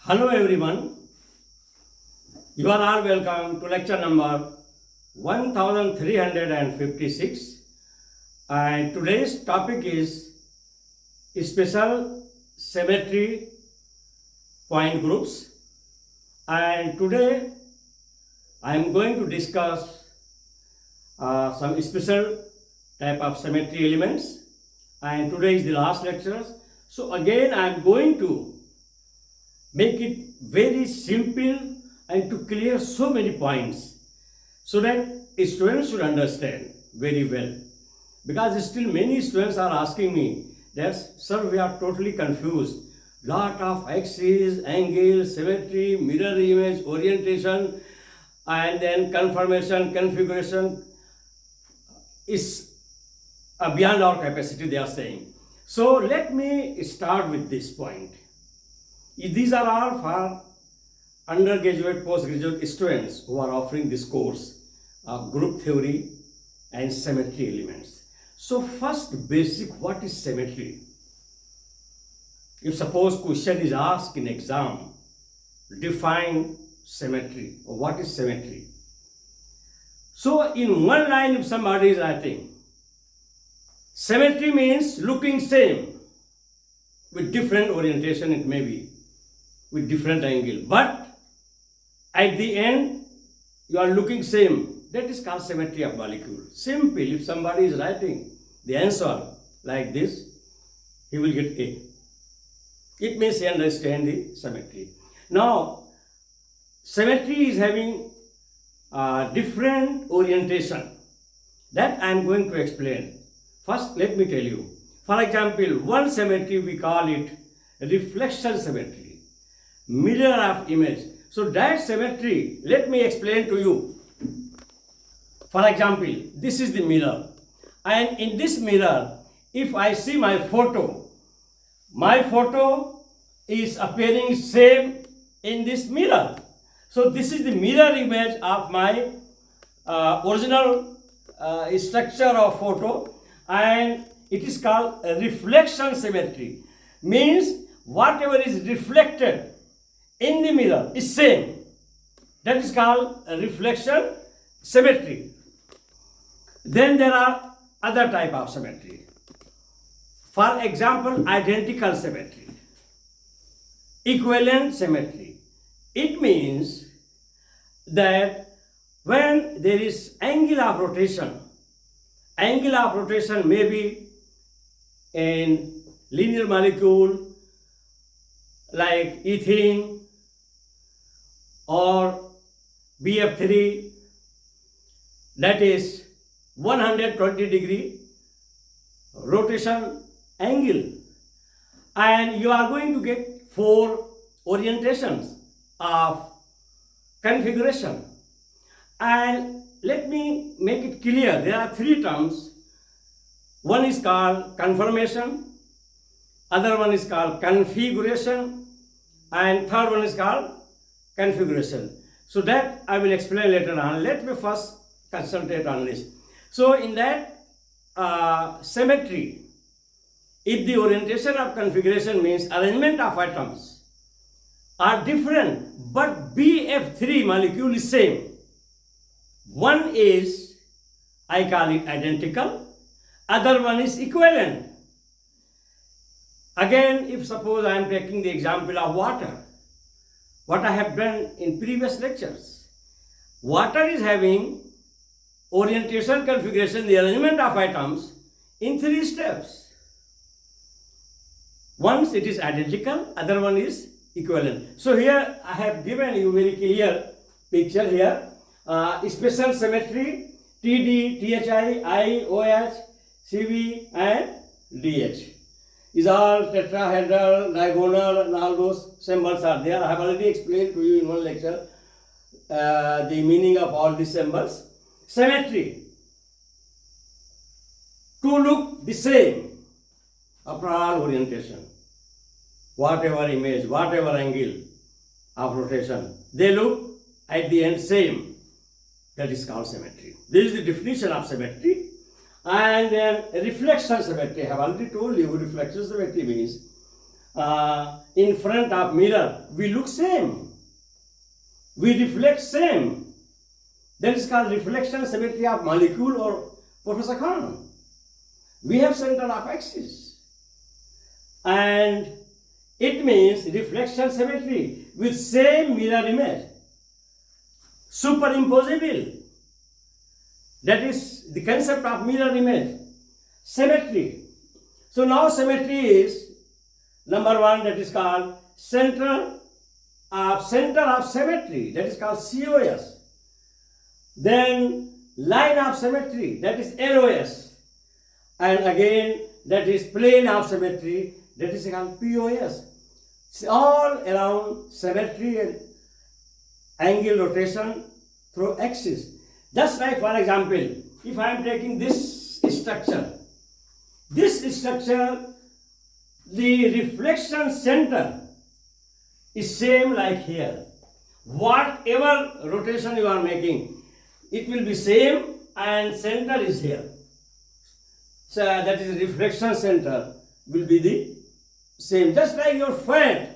Hello everyone, you are all welcome to lecture number 1356 and today's topic is special symmetry point groups, and today I am going to discuss some special type of symmetry elements, and today is the last lecture. So again I am going to make it very simple and to clear so many points so that students should understand very well, because still many students are asking me that sir, we are totally confused, lot of axis, angle, symmetry, mirror image, orientation, and then conformation, configuration is beyond our capacity, they are saying. So let me start with this point. These are all for undergraduate, postgraduate students who are offering this course of group theory and symmetry elements. So first basic, what is symmetry? If suppose question is asked in exam, define symmetry, or what is symmetry? So in one line if somebody is writing, symmetry means looking same with different orientation, it may be with different angle, but at the end you are looking same. That is called symmetry of molecule. Simple. If somebody is writing the answer like this, he will get A. It means he understand the symmetry. Now symmetry is having different orientation that I am going to explain. First let me tell you. For example, one symmetry we call it reflection symmetry, mirror of image. So that symmetry, let me explain to you. For example, this is the mirror, and in this mirror, if I see my photo is appearing same in this mirror. So this is the mirror image of my original structure of photo, and it is called a reflection symmetry. Means whatever is reflected in the mirror is same. That is called a reflection symmetry. Then there are other type of symmetry. For example, identical symmetry, equivalent symmetry. It means that when there is angle of rotation may be in linear molecule like ethene or BF3, that is 120 degree rotation angle, and you are going to get 4 orientations of configuration. And let me make it clear, there are 3 terms. One is called conformation, other one is called configuration, and third one is called configuration. So that I will explain later on. Let me first concentrate on this. So in that symmetry, if the orientation of configuration means arrangement of atoms are different, but BF3 molecule is same. One is, I call it identical, other one is equivalent. Again, if suppose I am taking the example of water, what I have done in previous lectures, water is having orientation, configuration, the arrangement of atoms in 3 steps. Once it is identical, other one is equivalent. So here I have given you very clear picture here. Special symmetry, TD, THI, I, OH, CV and DH. Is all tetrahedral, diagonal, and all those symbols are there. I have already explained to you in one lecture the meaning of all these symbols. Symmetry, to look the same after all orientation, whatever image, whatever angle of rotation, they look at the end same. That is called symmetry. This is the definition of symmetry. And then reflection symmetry, I have already told you, reflection symmetry means in front of mirror, we look same. We reflect same. That is called reflection symmetry of molecule or Professor Khan. We have center of axis. And it means reflection symmetry with same mirror image. Superimposable. That is the concept of mirror image. Symmetry. So now symmetry is number one, that is called center of symmetry, that is called COS. Then line of symmetry, that is LOS. And again, that is plane of symmetry, that is called POS. It's all around symmetry and angle rotation through axis. Just like, for example, if I am taking this structure, the reflection center is same like here. Whatever rotation you are making, it will be same and center is here. So that is reflection center will be the same. Just like your fan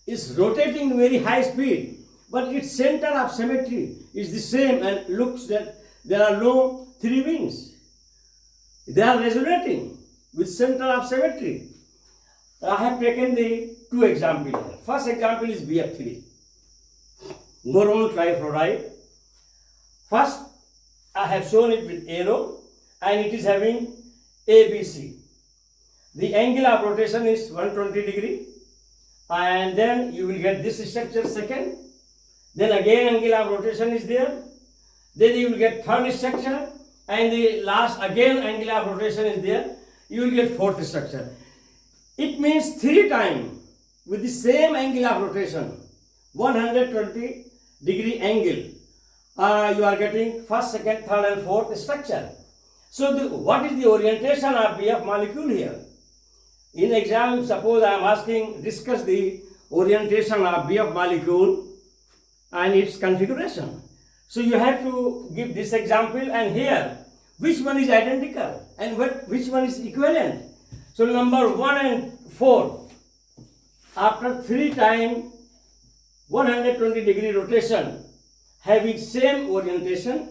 is rotating very high speed, but its center of symmetry is the same, and looks that there are no three wings. They are resonating with center of symmetry. I have taken the two examples here. First example is BF3, boron trifluoride. First, I have shown it with arrow, and it is having ABC. The angle of rotation is 120 degree, and then you will get this structure second. Then again angle of rotation is there. Then you will get third structure, and the last again angle of rotation is there. You will get fourth structure. It means 3 times with the same angle of rotation, 120 degree angle. You are getting first, second, third and fourth structure. So what is the orientation of BF molecule here? In exam, suppose I am asking, discuss the orientation of BF molecule and its configuration. So you have to give this example, and here which one is identical and which one is equivalent. So number 1 and 4, after 3 times 120 degree rotation, having same orientation,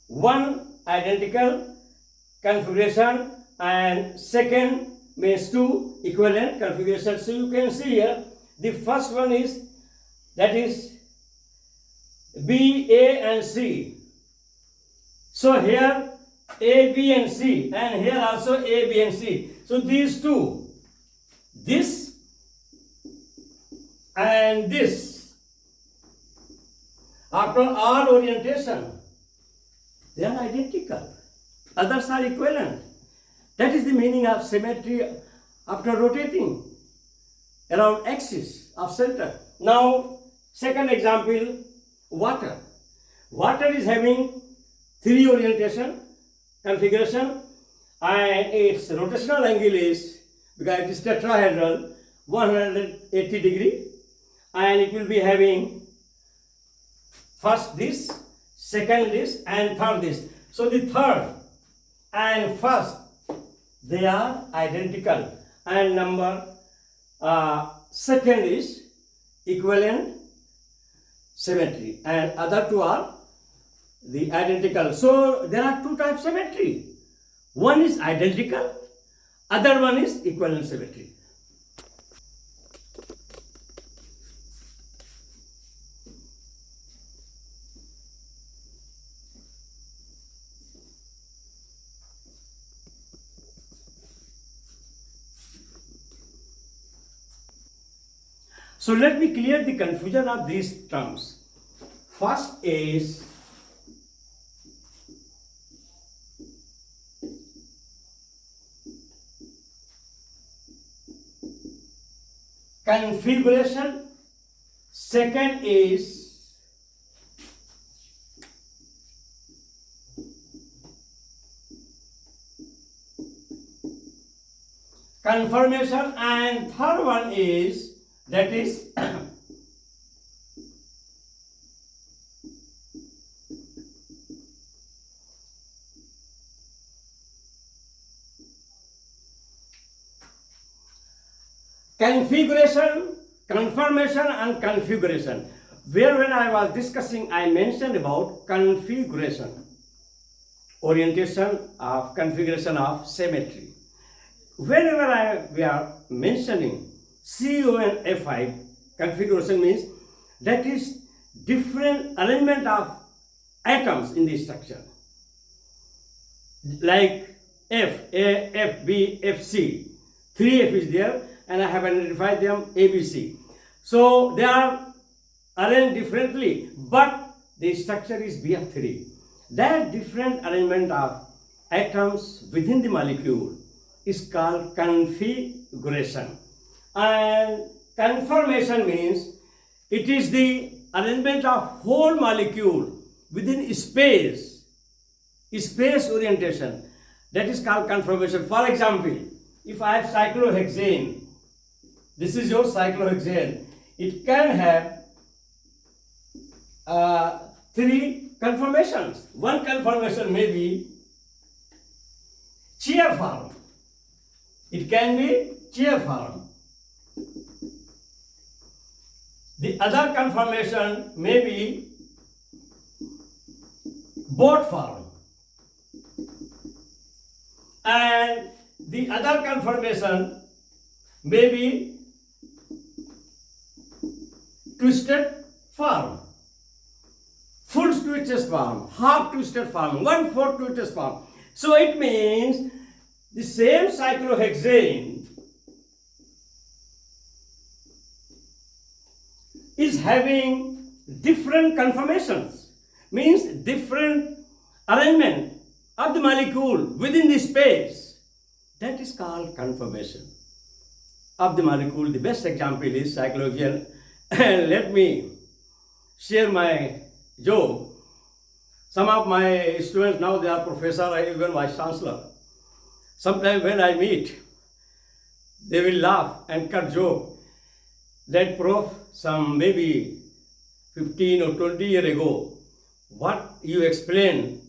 one identical configuration, and second means 2 equivalent configuration. So you can see here, the first one is, that is B, A and C. So here A, B and C, and here also A, B and C. So these two, this and this, after all orientation, they are identical. Others are equivalent. That is the meaning of symmetry after rotating around axis of center. Now, second example, water. Water is having 3 orientation configuration, and its rotational angle is, because it is tetrahedral, 180 degree, and it will be having first this, second this, and third this. So the third and first, they are identical, and number second is equivalent symmetry, and other two are the identical. So there are 2 types of symmetry. One is identical, other one is equivalent symmetry. So let me clear the confusion of these terms. First is configuration, second is conformation, and third one is, that is configuration, conformation and configuration. Where when I was discussing, I mentioned about configuration, orientation of configuration of symmetry. Whenever we are mentioning CONF5, configuration means that is different arrangement of atoms in the structure. Like F, A, F, B, F, C. 3F is there and I have identified them A, B, C. So they are arranged differently, but the structure is BF3. That different arrangement of atoms within the molecule is called configuration. And conformation means it is the arrangement of whole molecule within space orientation. That is called conformation. For example, if I have cyclohexane, this is your cyclohexane. It can have 3 conformations. One conformation may be chair form. It can be chair form. The other conformation may be boat form. And the other conformation may be twisted form, full twisted form, half twisted form, 1/4 twisted form. So it means the same cyclohexane is having different conformations, means different arrangement of the molecule within the space. That is called conformation of the molecule. The best example is cyclohexane. Let me share my joke. Some of my students now, they are professor, even vice chancellor. Sometimes when I meet, they will laugh and cut joke that prof, some maybe 15 or 20 years ago, what you explained,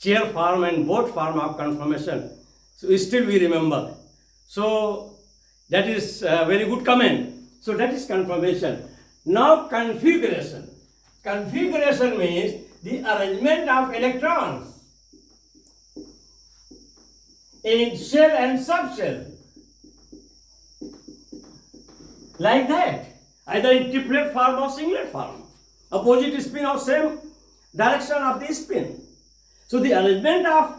chair form and boat form of conformation, so still we remember. So that is a very good comment. So that is conformation. Now configuration. Configuration means the arrangement of electrons in shell and subshell. Like that. Either in triplet form or singlet form. Opposite spin or same direction of the spin. So the arrangement of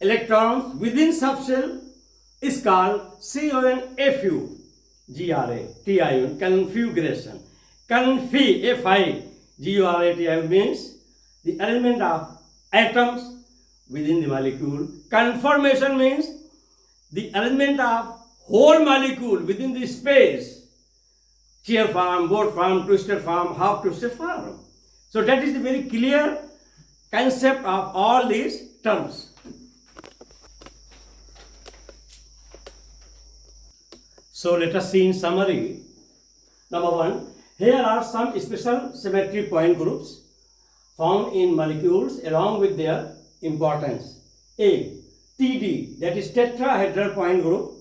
electrons within subshell is called CONFU. GRATION, configuration. F-I-GURATION means the arrangement of atoms within the molecule. Conformation means the arrangement of whole molecule within the space. Chair form, boat form, twisted form, half twisted form. So that is the very clear concept of all these terms. So let us see in summary. Number 1, here are some special symmetry point groups found in molecules along with their importance. A, TD, that is tetrahedral point group,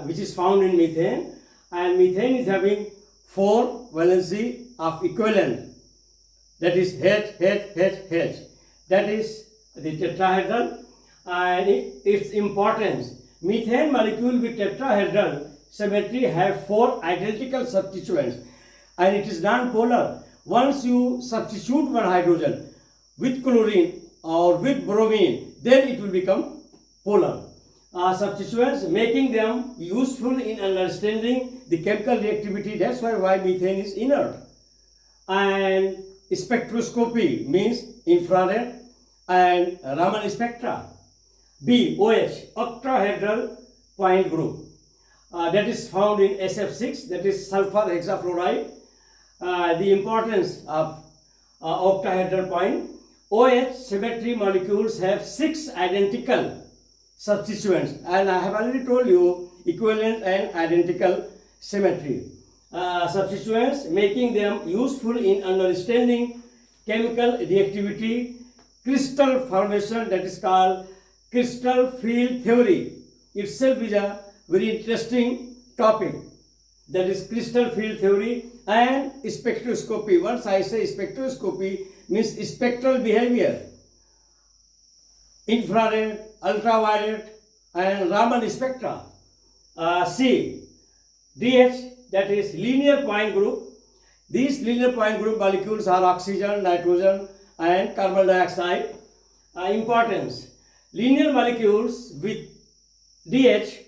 which is found in methane, and methane is having 4 valency of equivalent, that is H. That is the tetrahedral, and its importance. Methane molecule with tetrahedral symmetry have 4 identical substituents, and it is non-polar. Once you substitute one hydrogen with chlorine or with bromine, then it will become polar. Substituents, making them useful in understanding the chemical reactivity. That's why methane is inert. And spectroscopy means infrared and Raman spectra. B, OH, octahedral point group, that is found in SF6, that is sulfur hexafluoride. The importance of octahedral point. OH symmetry molecules have 6 identical substituents, and I have already told you equivalent and identical symmetry. Substituents, making them useful in understanding chemical reactivity. Crystal formation, that is called crystal field theory, itself is a very interesting topic, that is crystal field theory and spectroscopy. Once I say spectroscopy means spectral behavior, infrared, ultraviolet and Raman spectra. C, DH, that is linear point group. These linear point group molecules are oxygen, nitrogen and carbon dioxide. Importance, linear molecules with DH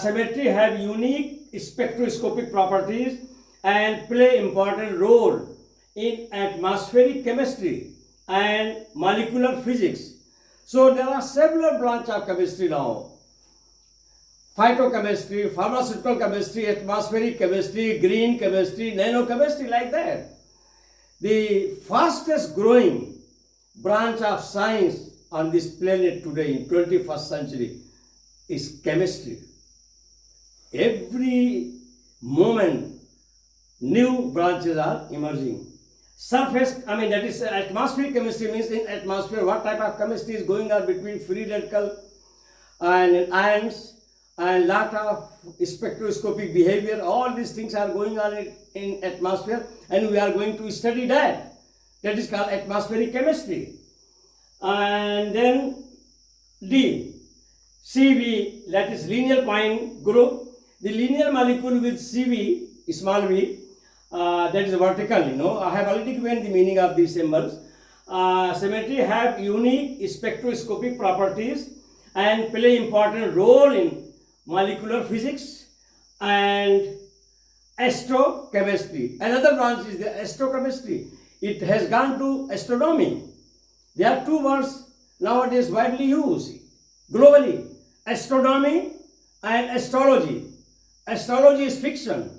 symmetry have unique spectroscopic properties and play important role in atmospheric chemistry and molecular physics. So there are several branches of chemistry now. Phytochemistry, pharmaceutical chemistry, atmospheric chemistry, green chemistry, nanochemistry, like that. The fastest growing branch of science on this planet today in 21st century is chemistry. Every moment new branches are emerging. That is atmospheric chemistry means in atmosphere what type of chemistry is going on between free radical and ions and lot of spectroscopic behavior. All these things are going on in atmosphere and we are going to study that. That is called atmospheric chemistry. And then D, CV, that is linear point group. The linear molecule with CV, small v, that is vertical, I have already given the meaning of these symbols. Symmetry have unique spectroscopic properties and play important role in molecular physics and astrochemistry. Another branch is the astrochemistry. It has gone to astronomy. There are two words nowadays widely used globally, astronomy and astrology. Astrology is fiction.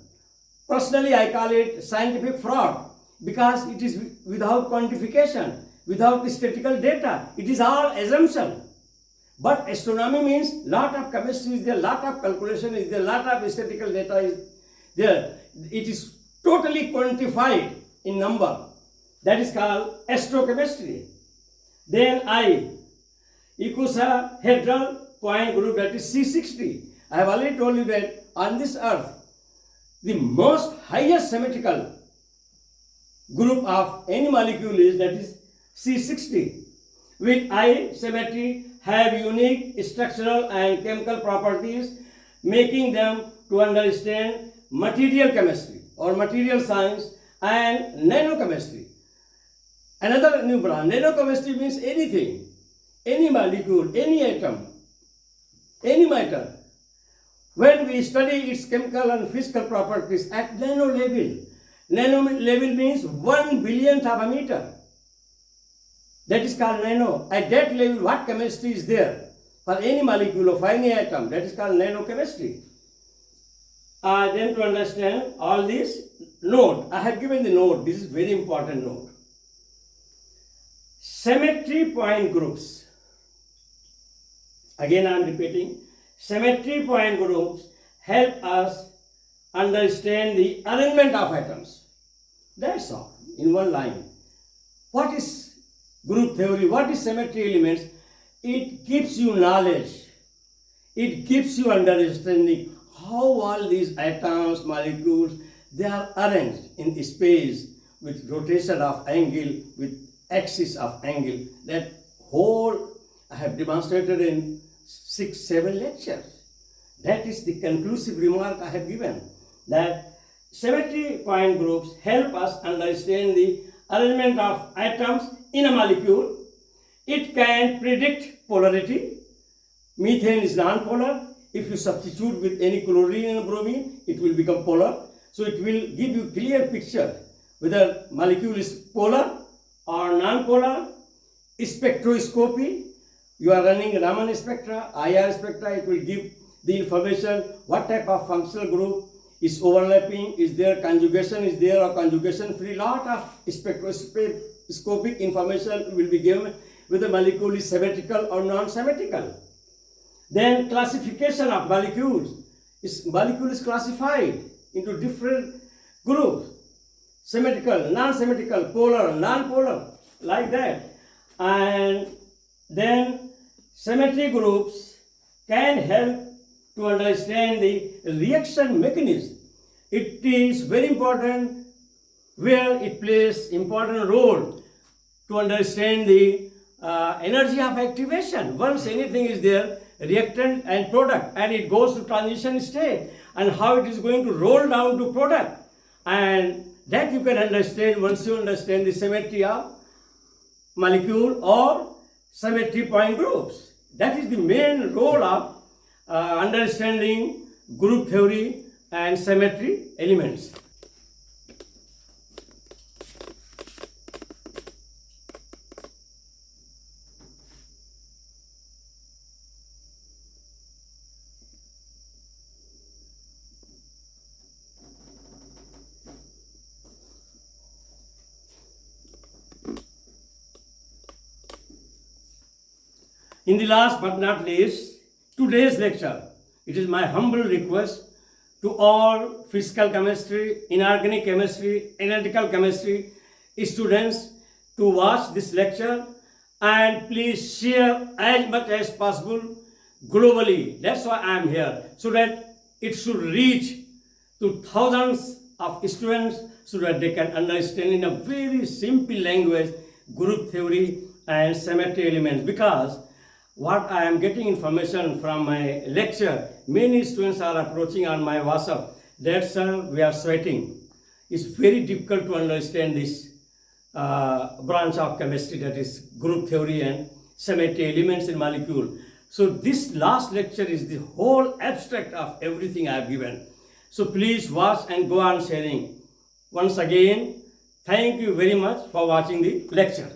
Personally, I call it scientific fraud because it is without quantification, without statistical data. It is all assumption. But astronomy means lot of chemistry is there, lot of calculation is there, lot of statistical data is there. It is totally quantified in number. That is called astrochemistry. Then I, icosahedral point group, that is C60. I have already told you that on this earth, the most highest symmetrical group of any molecule is that is C60. With I symmetry have unique structural and chemical properties, making them to understand material chemistry or material science and nanochemistry. Another new branch, nanochemistry means anything, any molecule, any atom, any matter. When we study its chemical and physical properties at nano level means 1 billionth of a meter. That is called nano. At that level, what chemistry is there for any molecule of any atom? That is called nanochemistry. Then to understand all this, note. I have given the note. This is very important note. Symmetry point groups. Again, I am repeating. Symmetry point groups help us understand the arrangement of atoms. That's all, in one line. What is group theory? What is symmetry elements? It gives you knowledge. It gives you understanding how all these atoms, molecules, they are arranged in space with rotation of angle, with axis of angle. That whole I have demonstrated in 6-7 lectures. That is the conclusive remark I have given, that symmetry point groups help us understand the arrangement of atoms in a molecule. It can predict polarity. Methane is non-polar. If you substitute with any chlorine and bromine, it will become polar. So it will give you clear picture whether molecule is polar or non-polar. Spectroscopy, you are running Raman spectra, IR spectra, it will give the information what type of functional group is overlapping, is there conjugation, is there or conjugation free. Lot of spectroscopic information will be given whether the molecule is symmetrical or non-symmetrical. Then classification of molecules. Molecule is classified into different groups. Symmetrical, non-symmetrical, polar, non-polar, like that. And then symmetry groups can help to understand the reaction mechanism. It is very important where it plays important role to understand the energy of activation. Once anything is there, reactant and product, and it goes to transition state, and how it is going to roll down to product, and that you can understand once you understand the symmetry of molecule or symmetry point groups. That is the main role of understanding group theory and symmetry elements. In the last but not least, today's lecture, it is my humble request to all physical chemistry, inorganic chemistry, analytical chemistry students to watch this lecture and please share as much as possible globally. That's why I am here, so that it should reach to thousands of students so that they can understand in a very simple language group theory and symmetry elements. Because what I am getting information from my lecture, many students are approaching on my WhatsApp that, sir, we are sweating. It's very difficult to understand this branch of chemistry, that is group theory and symmetry elements in molecule. So this last lecture is the whole abstract of everything I have given. So please watch and go on sharing. Once again, thank you very much for watching the lecture.